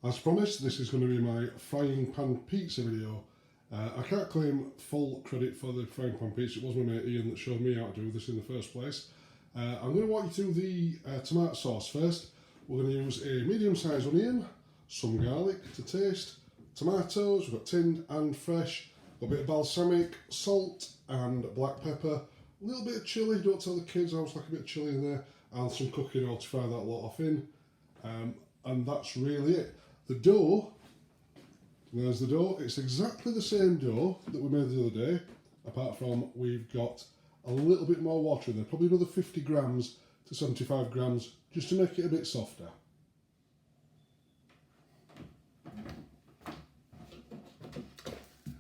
As promised, this is going to be my frying pan pizza video. I can't claim full credit for the frying pan pizza. It was my mate Ian that showed me how to do this in the first place. I'm going to walk you through the tomato sauce first. We're going to use a medium-sized onion, some garlic to taste, tomatoes, we've got tinned and fresh, a bit of balsamic, salt and black pepper, a little bit of chilli, don't tell the kids I was like a bit of chilli in there, and some cooking oil to fry that lot off in. And that's really it. The dough, there's the dough. It's exactly the same dough that we made the other day, apart from we've got a little bit more water in there, probably another 50 grams to 75 grams, just to make it a bit softer.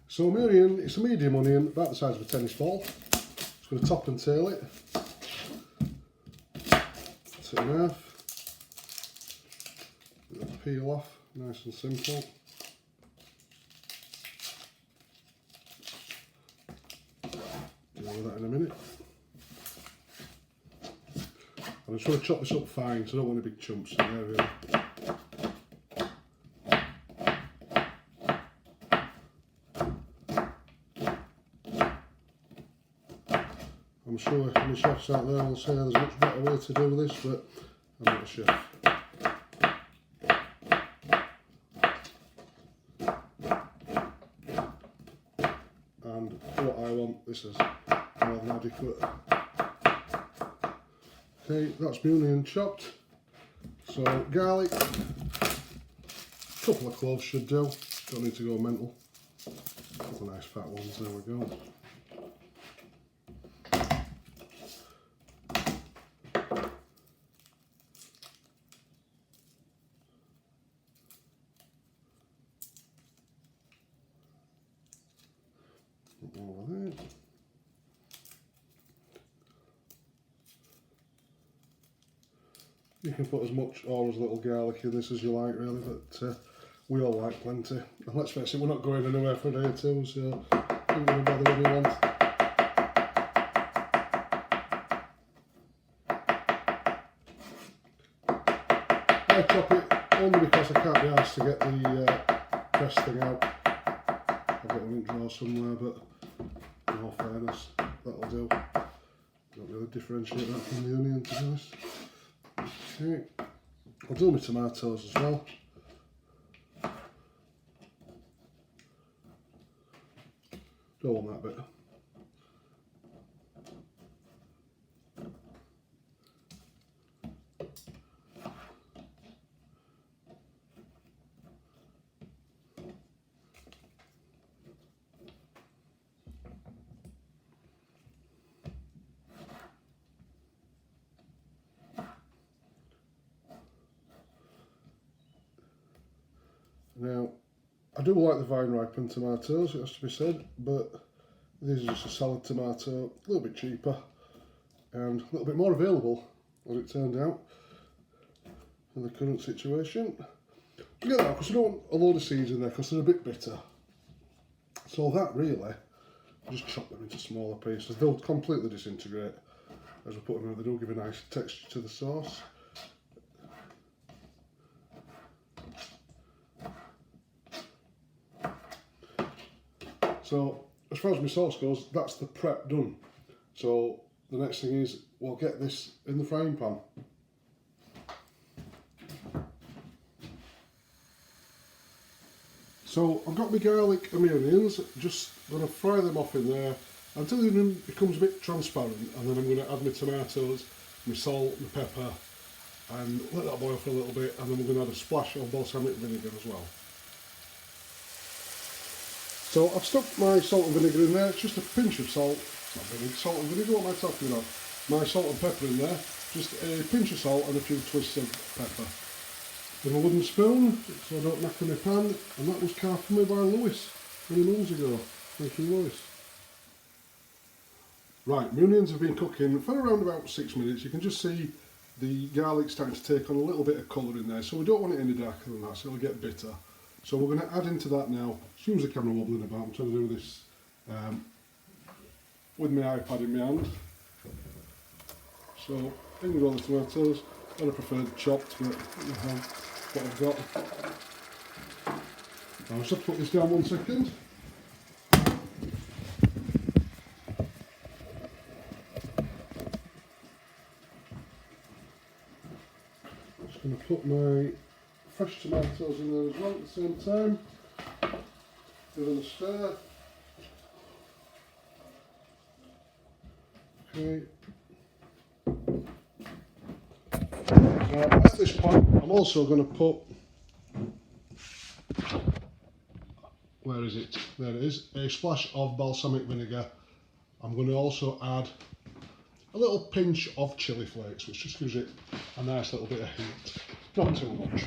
So my onion, it's a medium onion, about the size of a tennis ball. Just going to top and tail it. Cut it in half. Peel off, nice and simple. Deal with that in a minute. I'm just going to chop this up fine, so I don't want any big chunks in there really. I'm sure any chefs out there will say there's a much better way to do this, but I'm not a chef. And what I want, this is more than adequate. Okay, that's my onion chopped. So garlic, a couple of cloves should do, don't need to go mental. A couple of nice fat ones, there we go. Over there. You can put as much or as little garlic in this as you like really, but we all like plenty. And let's face it, we're not going anywhere for a day or two, so I don't really bother anyone. I chop it only because I can't be asked to get the press thing out. I've got one in drawer somewhere, but in all fairness, that'll do. Don't really differentiate that from the onion, to be honest. Okay, I'll do my tomatoes as well. Don't want that bit. Now, I do like the vine ripened tomatoes, it has to be said, but these are just a salad tomato, a little bit cheaper and a little bit more available, as it turned out, in the current situation. You get that because you don't want a load of seeds in there because they're a bit bitter. So that really, just chop them into smaller pieces. They'll completely disintegrate as we put them in. They do give a nice texture to the sauce. So, as far as my sauce goes, that's the prep done. So, the next thing is, we'll get this in the frying pan. So, I've got my garlic and my onions, just going to fry them off in there until the onion becomes a bit transparent, and then I'm going to add my tomatoes, my salt, my pepper, and let that boil for a little bit, and then we're going to add a splash of balsamic vinegar as well. So I've stuck my salt and vinegar in there, it's just a pinch of salt, not vinegar, salt and vinegar, what am I talking about? My salt and pepper in there, just a pinch of salt and a few twists of pepper. With a wooden spoon, so I don't knacker my pan, and that was carved for me by Lewis, many moons ago. Thank you, Lewis. Right, my onions have been cooking for around about 6 minutes. You can just see the garlic starting to take on a little bit of colour in there, so we don't want it any darker than that, so it'll get bitter. So we're going to add into that now. Excuse the camera wobbling about, I'm trying to do this with my iPad in my hand. So in with all the tomatoes, and I prefer chopped, but you know what I've got. I'll just put this down 1 second. I'm just going to put my fresh tomatoes in there as well at the same time. Give them a stir. Okay. Now at this point I'm also going to put, where is it? There it is, a splash of balsamic vinegar. I'm going to also add a little pinch of chilli flakes, which just gives it a nice little bit of heat, not too much.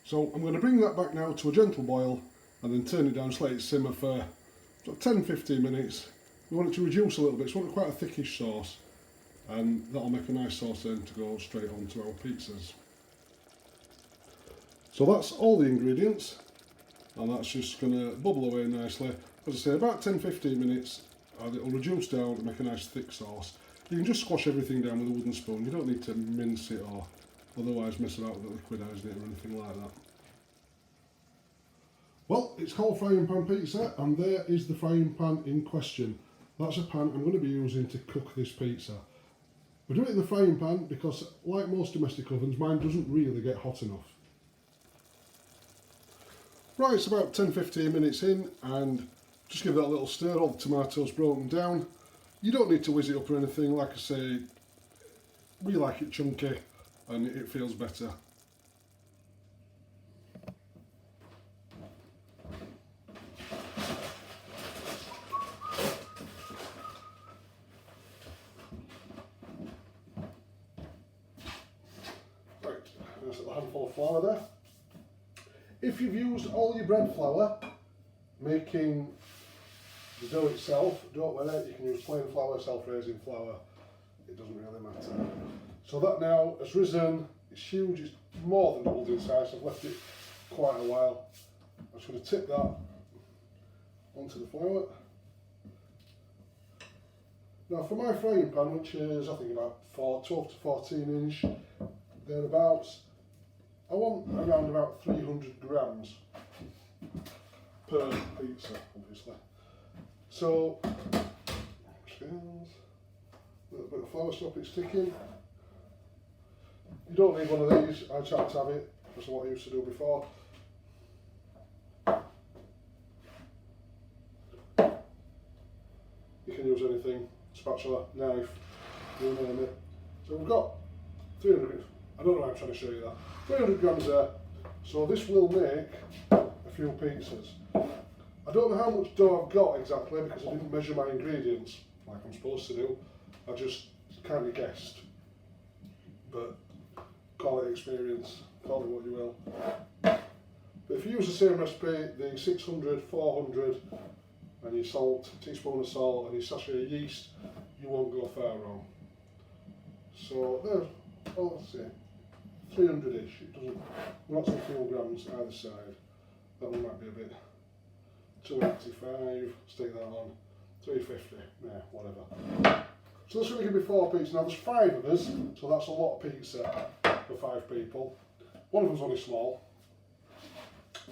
So I'm going to bring that back now to a gentle boil and then turn it down, just let it simmer for 10-15 minutes. We want it to reduce a little bit, so we want quite a thickish sauce, and that'll make a nice sauce then to go straight onto our pizzas. So that's all the ingredients, and that's just going to bubble away nicely. As I say, about 10-15 minutes, and it'll reduce down and make a nice thick sauce. You can just squash everything down with a wooden spoon. You don't need to mince it or otherwise mess about with it, liquidising it or anything like that. Well, it's called frying pan pizza, and there is the frying pan in question. That's a pan I'm going to be using to cook this pizza. We do it in the frying pan because, like most domestic ovens, mine doesn't really get hot enough. Right, it's about 10-15 minutes in, and just give that a little stir. All the tomatoes broken down. You don't need to whiz it up or anything. Like I say, we like it chunky and it feels better. Right, nice little handful of flour there. If you've used all your bread flour making the dough itself, don't worry, you can use plain flour, self-raising flour, it doesn't really matter. So that now has risen, it's huge, it's more than doubled in size, I've left it quite a while. I'm just going to tip that onto the flour. Now for my frying pan, which is I think about 12 to 14 inch, thereabouts, I want around about 300 grams per pizza, obviously. So, scales, a little bit of flour, stop it sticking. You don't need one of these, I just have to have it, that's what I used to do before. You can use anything, spatula, knife, you name it. So we've got 300 grams, I don't know why I'm trying to show you that. 300 grams there, so this will make a few pizzas. I don't know how much dough I've got exactly because I didn't measure my ingredients like I'm supposed to do. I just kind of guessed. But call it experience, call it what you will. But if you use the same recipe, the 600, 400 and your salt, teaspoon of salt and your sachet of yeast, you won't go far wrong. So there's, well, let's see, 300-ish. It doesn't, not some few grams either side. That one might be a bit. 285, stick that on, 350, yeah, whatever. So this is going to give me 4 pizzas. Now there's 5 of us, so that's a lot of pizza for 5 people. One of them's only small,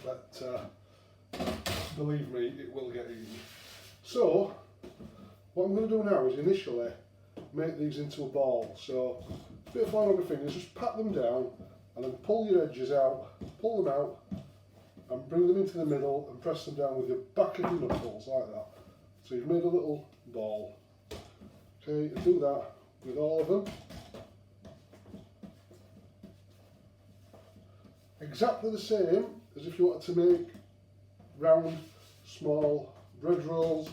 but believe me, it will get eaten. So, what I'm going to do now is initially make these into a ball. So, a bit of flour on my fingers, just pat them down, and then pull your edges out, pull them out, and bring them into the middle and press them down with your back of your knuckles like that. So you've made a little ball. Okay, and do that with all of them. Exactly the same as if you wanted to make round, small bread rolls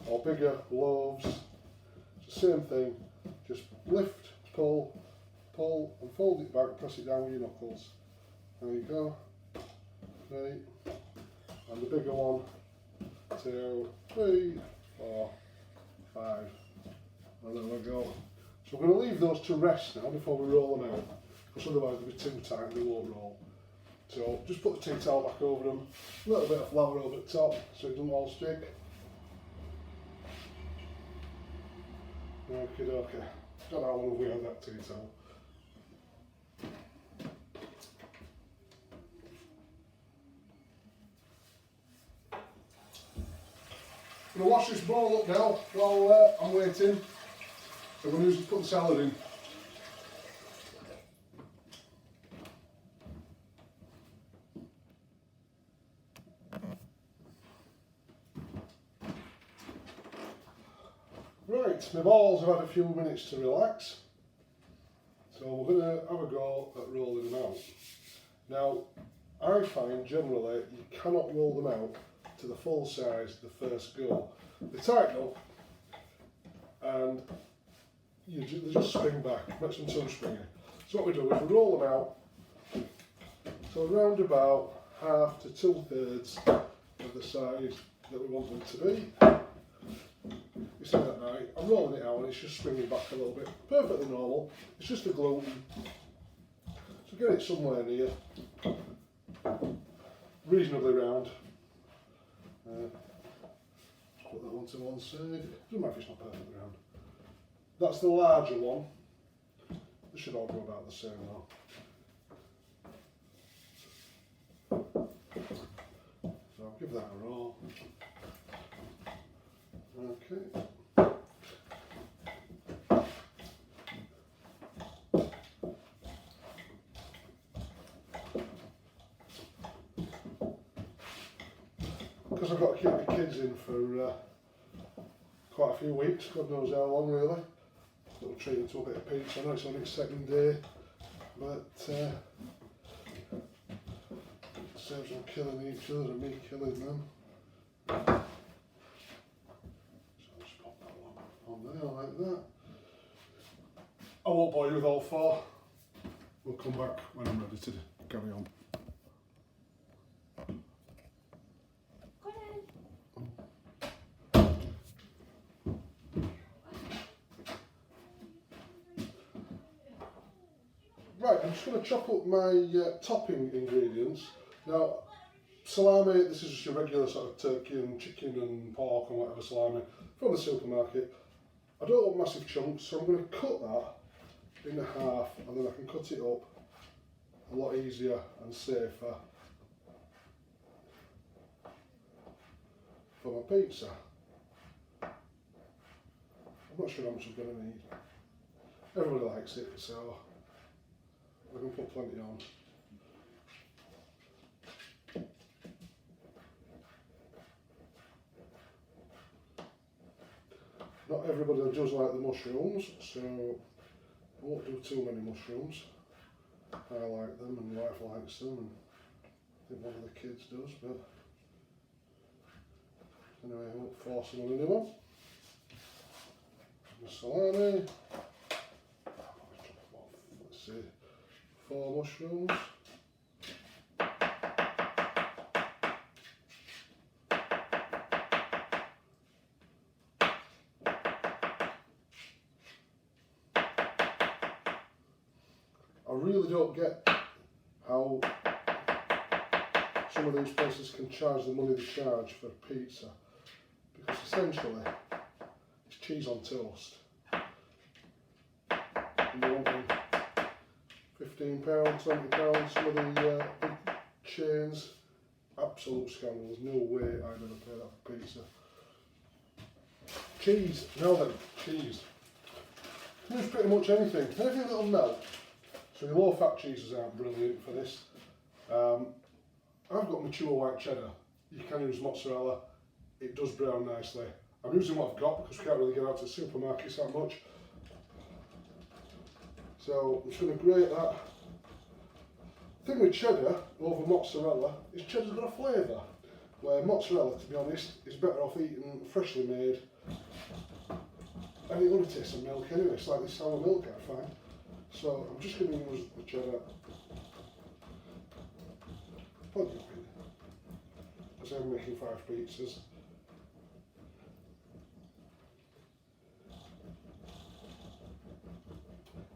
or bigger loaves. It's the same thing, just lift, pull, pull and fold it back and press it down with your knuckles. There you go. Okay. And the bigger one, 2, 3, 4, 5. And there we go. So we're going to leave those to rest now before we roll them out, because otherwise they'll be too tight and they won't roll. So just put the tea towel back over them, a little bit of flour over the top so it doesn't all stick. Okay, okay. Don't know how long we had that tea towel. going to wash this bowl up now while I'm waiting. So I'm going to put the salad in. Right, my balls have had a few minutes to relax. So we're going to have a go at rolling them out. Now, I find generally you cannot roll them out to the full size the first go. They tighten up and they just spring back, makes them too springy. So what we do is we roll them out, so around about 1/2 to 2/3 of the size that we want them to be. You see that now? I'm rolling it out and it's just springing back a little bit. Perfectly normal, it's just a gluten. So get it somewhere near, reasonably round. Put that one to one side. Doesn't matter if it's not perfectly round. That's the larger one. They should all go about the same now. So I'll give that a roll. Okay. Because I've got to keep the kids in for quite a few weeks, God knows how long really. Little treat into a bit of pizza. I know it's on its second day, but saves them killing each other and me killing them. So I'll just pop that one on there like that. I won't bore you with all four. We'll come back when I'm ready to carry on. Right, I'm just going to chop up my topping ingredients. Now, salami, this is just your regular sort of turkey and chicken and pork and whatever salami from the supermarket. I don't want massive chunks, so I'm going to cut that in half and then I can cut it up a lot easier and safer for my pizza. I'm not sure how much I'm going to need. Everybody likes it, so I can put plenty on. Not everybody does like the mushrooms, so I won't do too many mushrooms. I like them and my wife likes them and I think one of the kids does, but anyway I won't force them on anyone. The salami. Let's see. 4 mushrooms. I really don't get how some of these places can charge the money they charge for pizza, because essentially it's cheese on toast. And you're wanting £15, £20, some of the big chains, absolute scandal. There's no way I'd ever pay that for pizza. Cheese, now then, cheese. Use pretty much anything that'll melt. So your low fat cheeses aren't brilliant for this. I've got mature white cheddar. You can use mozzarella, it does brown nicely. I'm using what I've got because we can't really get out to supermarkets that much. So I'm just going to grate that. The thing with cheddar over mozzarella is cheddar's got a flavour, where mozzarella, to be honest, is better off eating freshly made. And it only tastes of milk anyway, it's like this sour milk I find. So I'm just going to use the cheddar. Plenty of it. As I'm making 5 pizzas.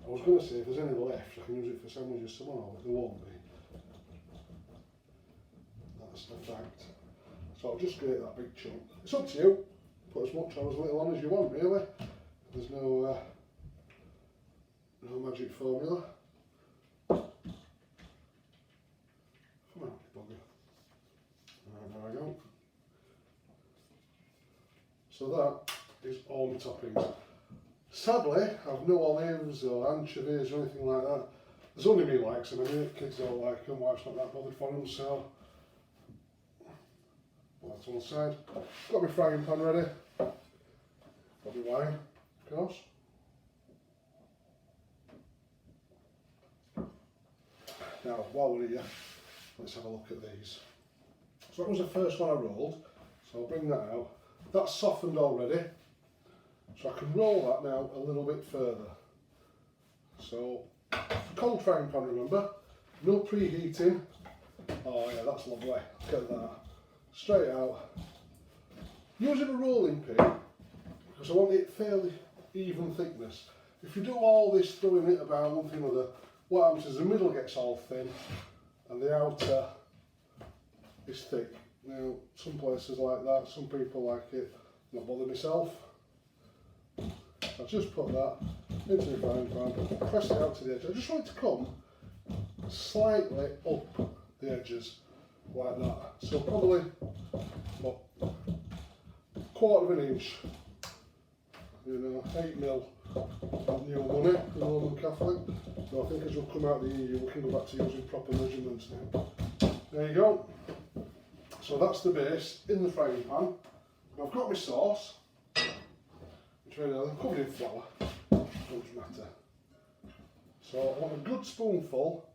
I was going to say if there's any left I can use it for sandwiches tomorrow, but there won't be. That's the fact. So I'll just grate that big chunk. It's up to you. Put as much or as little on as you want really. There's no magic formula. Come on, you bugger. Right, there I go. So that is all my toppings. Sadly, I've no olives or anchovies or anything like that. There's only me likes them, and kids don't like them, wife's not that bothered for them, so put that to one side. Got my frying pan ready. Got my wine, of course. Now, while we're here, let's have a look at these. So that was the first one I rolled, so I'll bring that out. That's softened already, so I can roll that now a little bit further. So, cold frying pan, remember, no preheating. Oh yeah, that's lovely, look at that. Straight out. Using a rolling pin, because I want it fairly even thickness. If you do all this throwing it about one thing or another, what happens is the middle gets all thin and the outer is thick. Now, some places like that, some people like it, not bother myself. I'll just put that into the frying pan, press it out to the edge. I just want it to come slightly up the edges, like that. So probably, what, quarter of an inch, you know, 8mm, new money, the Roman Catholic. So I think as we'll come out of the EU, we can go back to using proper measurements now. There you go. So that's the base in the frying pan. I've got my sauce, which I'm covered in flour, doesn't matter. So I want a good spoonful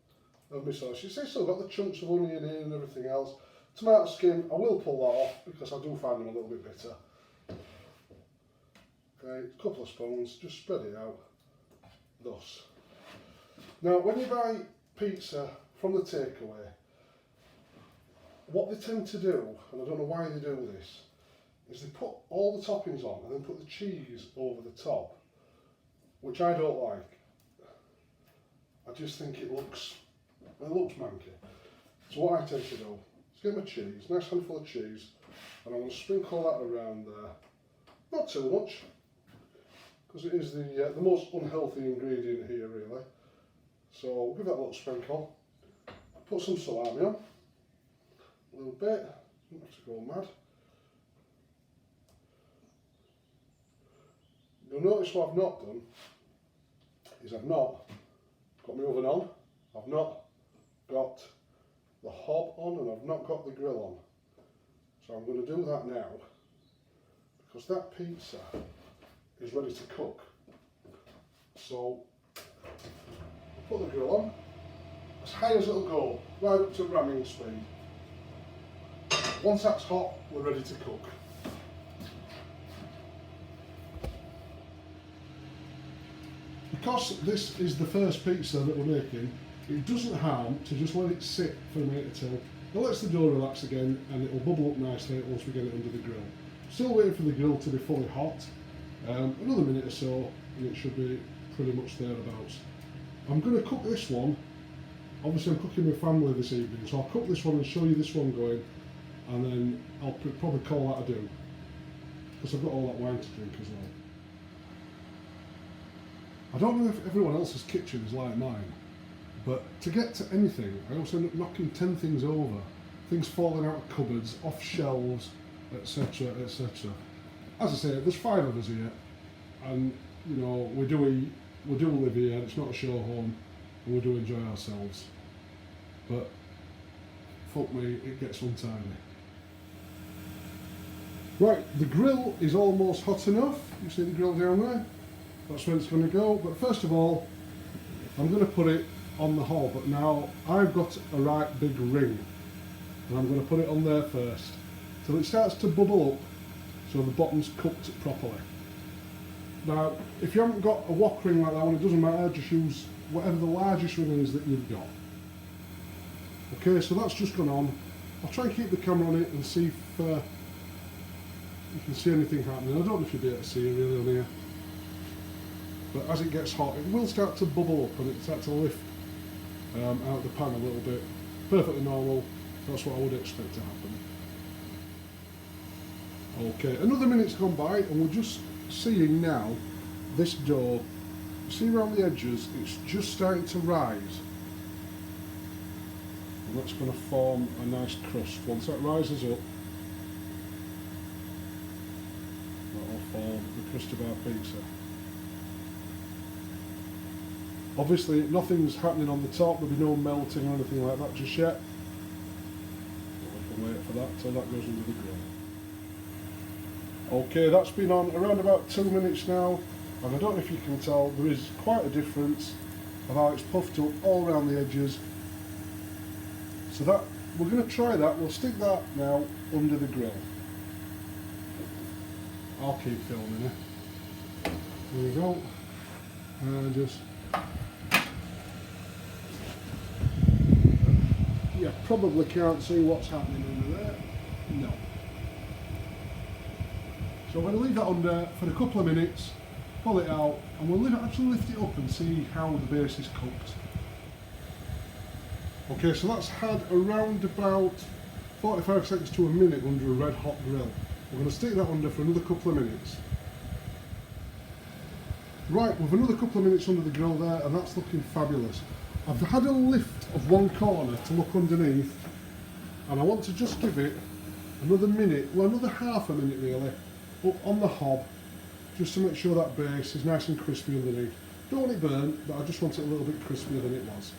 of my sauce. You see, still got the chunks of onion in and everything else. Tomato skin, I will pull that off because I do find them a little bit bitter. Okay, a couple of spoons, just spread it out, thus. Now, when you buy pizza from the takeaway, what they tend to do, and I don't know why they do this, is they put all the toppings on and then put the cheese over the top, which I don't like. I just think it looks manky. So what I tend to do is get my cheese, nice handful of cheese, and I'm going to sprinkle that around there. Not too much, because it is the most unhealthy ingredient here, really. So we'll give that a little sprinkle. Put some salami on, a little bit, don't have to go mad. You'll notice what I've not done is I've not got my oven on, I've not got the hob on, and I've not got the grill on. So I'm going to do that now, because that pizza is ready to cook. So I'll put the grill on as high as it'll go, right up to ramming speed. Once that's hot, we're ready to cook. Because this is the first pizza that we're making, it doesn't harm to just let it sit for a minute or two. It lets the dough relax again, and it will bubble up nicely once we get it under the grill. Still waiting for the grill to be fully hot. Another minute or so, and it should be pretty much thereabouts. I'm going to cook this one. Obviously I'm cooking with family this evening, so I'll cook this one and show you this one going, and then I'll probably call that a do, because I've got all that wine to drink as well. I don't know if everyone else's kitchen is like mine, but to get to anything, I also end up knocking 10 things over. Things falling out of cupboards, off shelves, etc, etc. As I say, there's 5 of us here, and you know, we do live here, it's not a show home, and we do enjoy ourselves. But fuck me, it gets untidy. Right, the grill is almost hot enough. You see the grill down there? That's where it's going to go. But first of all, I'm going to put it on the hob. But now I've got a right big ring, and I'm going to put it on there first till it starts to bubble up, so the bottom's cooked properly. Now, if you haven't got a wok ring like that one, it doesn't matter. Just use whatever the largest ring is that you've got. Okay, so that's just gone on. I'll try and keep the camera on it and see if you can see anything happening. I don't know if you'll be able to see it really on here. But as it gets hot, it will start to bubble up and it start to lift out of the pan a little bit. Perfectly normal. That's what I would expect to happen. Okay, another minute's gone by and we're just seeing now this dough. See around the edges, it's just starting to rise. And that's going to form a nice crust. Once that rises up, for the crusty bar pizza. Obviously nothing's happening on the top, there'll be no melting or anything like that just yet. We can wait for that till that goes under the grill. Okay, that's been on around about 2 minutes now, and I don't know if you can tell, there is quite a difference of how it's puffed up all around the edges. So that, we're going to try that, we'll stick that now under the grill. I'll keep filming it. There we go. And just... You probably can't see what's happening under there. No. So I'm going to leave that under for a couple of minutes, pull it out, and we'll actually lift it up and see how the base is cooked. Okay, so that's had around about 45 seconds to a minute under a red hot grill. We're going to stick that under for another couple of minutes. Right, we've another couple of minutes under the grill there, and that's looking fabulous. I've had a lift of one corner to look underneath, and I want to just give it another minute, well another half a minute really, up on the hob, just to make sure that base is nice and crispy underneath. Don't want it burnt, but I just want it a little bit crispier than it was.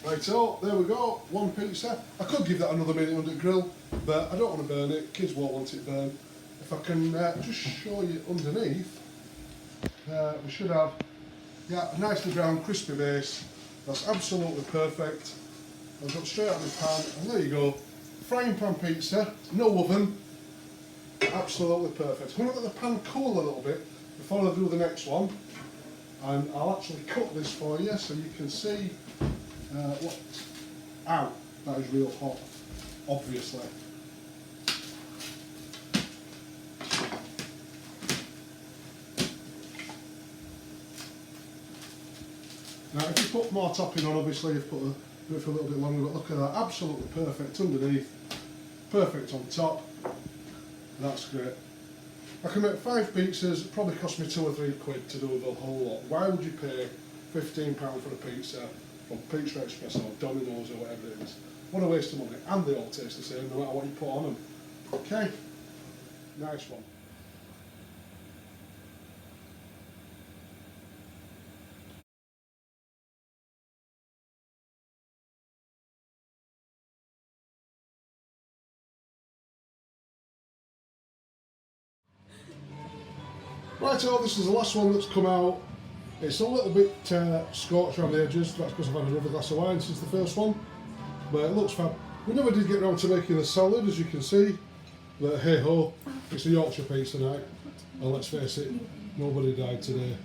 Right, so there we go, one pizza. I could give that another minute under the grill, but I don't want to burn it, kids won't want it burnt. If I can just show you underneath, we should have a nicely brown crispy base. That's absolutely perfect. I'll go straight out of the pan, and there you go. Frying pan pizza, no oven, absolutely perfect. I'm going to let the pan cool a little bit before I do the next one, and I'll actually cut this for you so you can see what. Ow, that is real hot, obviously. Now if you put more topping on, obviously you've put it for a little bit longer, but look at that, absolutely perfect underneath, perfect on top. That's great. I can make 5 pizzas, it probably cost me 2 or 3 quid to do the whole lot. Why would you pay £15 for a pizza from Pizza Express or Domino's or whatever it is? What a waste of money, and they all taste the same no matter what you put on them. Okay, nice one. Right, so this is the last one that's come out. It's a little bit scorched around the edges, that's because I've had another glass of wine since the first one. But it looks fab. We never did get around to making the salad, as you can see. But hey ho, it's a Yorkshire pizza night. And let's face it, nobody died today.